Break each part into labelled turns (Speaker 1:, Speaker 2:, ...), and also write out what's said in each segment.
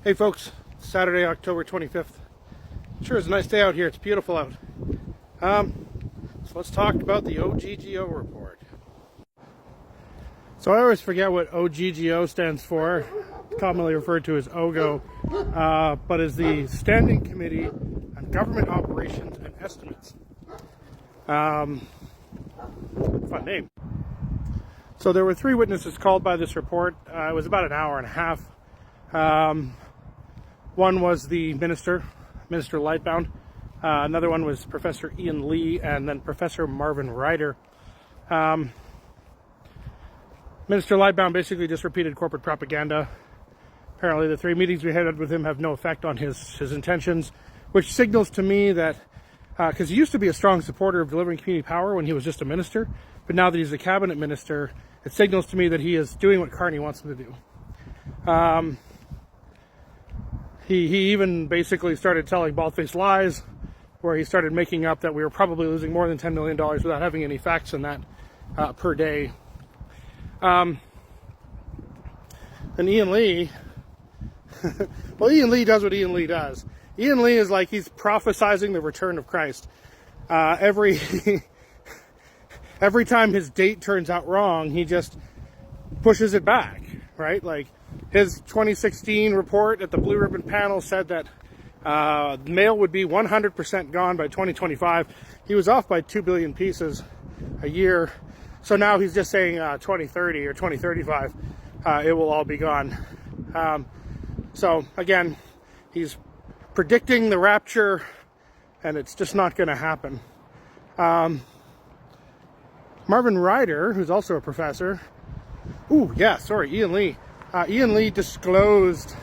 Speaker 1: Hey folks, Saturday, October 25th. Sure is a nice day out here. It's beautiful out. So let's talk about the OGGO report. So I always forget what OGGO stands for, commonly referred to as OGGO, but is the Standing Committee on Government Operations and Estimates. Fun name. So there were 3 witnesses called by this report. It was about an hour and a half. One was the Minister Lightbound. Another one was Professor Ian Lee, and then Professor Marvin Ryder. Minister Lightbound basically just repeated corporate propaganda. Apparently the 3 meetings we had with him have no effect on his intentions, which signals to me that, because he used to be a strong supporter of delivering community power when he was just a minister, but now that he's a cabinet minister, it signals to me that he is doing what Carney wants him to do. He even basically started telling bald-faced lies, where he started making up that we were probably losing more than $10 million without having any facts in that per day. And Ian Lee, well, Ian Lee does what Ian Lee does. Ian Lee is like he's prophesizing the return of Christ. Every time his date turns out wrong, he just pushes it back, right? Like his 2016 report at the Blue Ribbon panel said that mail would be 100% gone by 2025. He was off by 2 billion pieces a year. So now he's just saying 2030 or 2035, it will all be gone. So again, he's predicting the rapture, and it's just not going to happen. Marvin Ryder, who's also a professor, Ian Lee. Ian Lee disclosed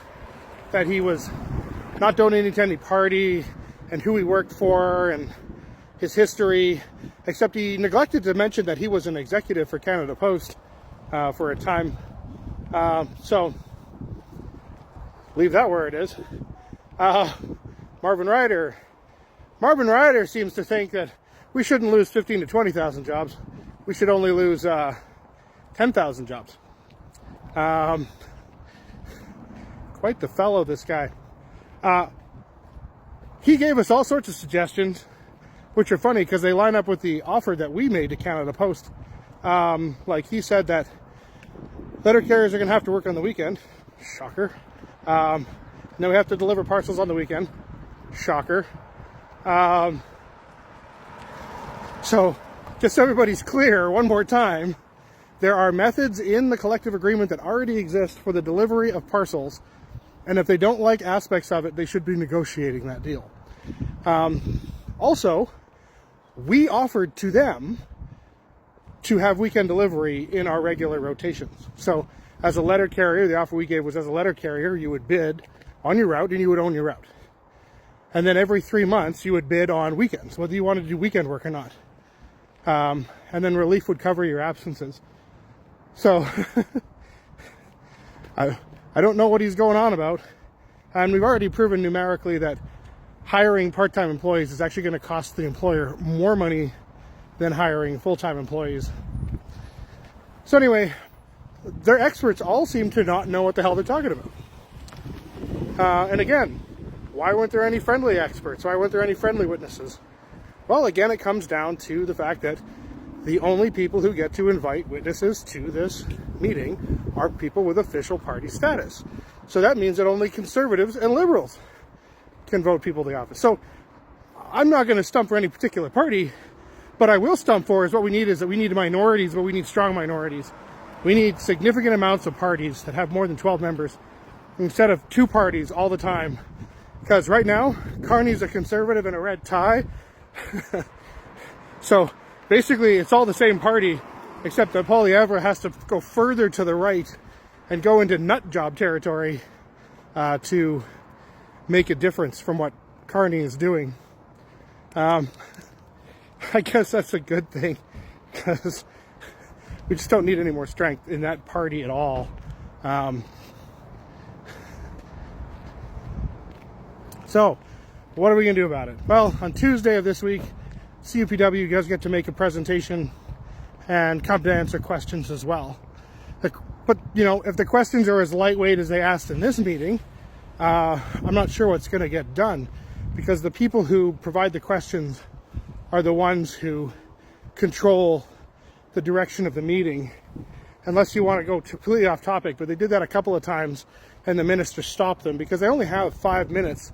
Speaker 1: that he was not donating to any party and who he worked for and his history, except he neglected to mention that he was an executive for Canada Post for a time. So leave that where it is. Marvin Ryder seems to think that we shouldn't lose 15 to 20,000 jobs. We should only lose 10,000 jobs. Quite the fellow, this guy. He gave us all sorts of suggestions, which are funny because they line up with the offer that we made to Canada Post. Like he said that letter carriers are going to have to work on the weekend. Shocker. Then we have to deliver parcels on the weekend. Shocker. So, just so everybody's clear, one more time, there are methods in the collective agreement that already exist for the delivery of parcels, and if they don't like aspects of it, they should be negotiating that deal. Also, we offered to them to have weekend delivery in our regular rotations. So, as a letter carrier, the offer we gave was as a letter carrier, you would bid on your route and you would own your route. And then every 3 months, you would bid on weekends, whether you wanted to do weekend work or not. And then relief would cover your absences. So, I don't know what he's going on about. And we've already proven numerically that hiring part-time employees is actually going to cost the employer more money than hiring full-time employees. So anyway, their experts all seem to not know what the hell they're talking about. And again, why weren't there any friendly experts? Why weren't there any friendly witnesses? Well, again, it comes down to the fact that the only people who get to invite witnesses to this meeting are people with official party status. So that means that only conservatives and liberals can vote people to the office. So I'm not going to stump for any particular party, but I will stump for is what we need is that we need minorities, but we need strong minorities. We need significant amounts of parties that have more than 12 members instead of 2 parties all the time. Because right now, Carney's a conservative in a red tie. So basically, it's all the same party, except that Poilievre has to go further to the right and go into nut job territory to make a difference from what Carney is doing. I guess that's a good thing, because we just don't need any more strength in that party at all. So, what are we going to do about it? Well, on Tuesday of this week, CUPW, you guys get to make a presentation and come to answer questions as well. But, you know, if the questions are as lightweight as they asked in this meeting, I'm not sure what's going to get done, because the people who provide the questions are the ones who control the direction of the meeting, unless you want to go completely off topic. But they did that a couple of times, and the minister stopped them because they only have 5 minutes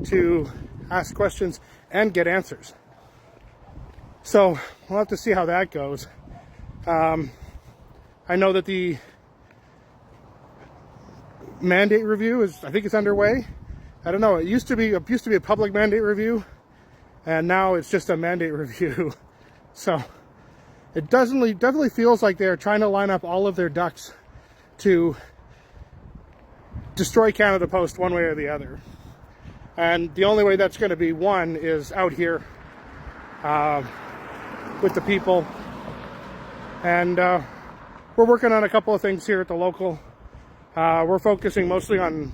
Speaker 1: to ask questions and get answers. So we'll have to see how that goes. I know that the mandate review I think it's underway. I don't know. It used to be a public mandate review, and now it's just a mandate review. So it definitely feels like they're trying to line up all of their ducks to destroy Canada Post one way or the other. And the only way that's going to be won is out here with the people. And we're working on a couple of things here at the local. We're focusing mostly on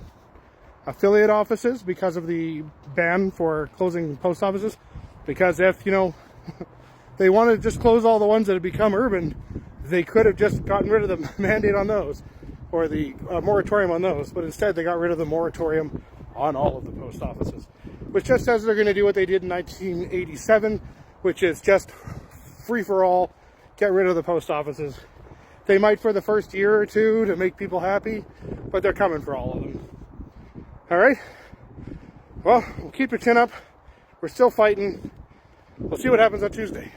Speaker 1: affiliate offices because of the ban for closing post offices. Because if, they wanted to just close all the ones that had become urban, they could have just gotten rid of the mandate on those, or the moratorium on those. But instead, they got rid of the moratorium on all of the post offices, which just says they're going to do what they did in 1987, which is just free for all, get rid of the post offices. They might for the first year or two to make people happy, but they're coming for all of them. All right? Well, we'll keep your chin up. We're still fighting. We'll see what happens on Tuesday.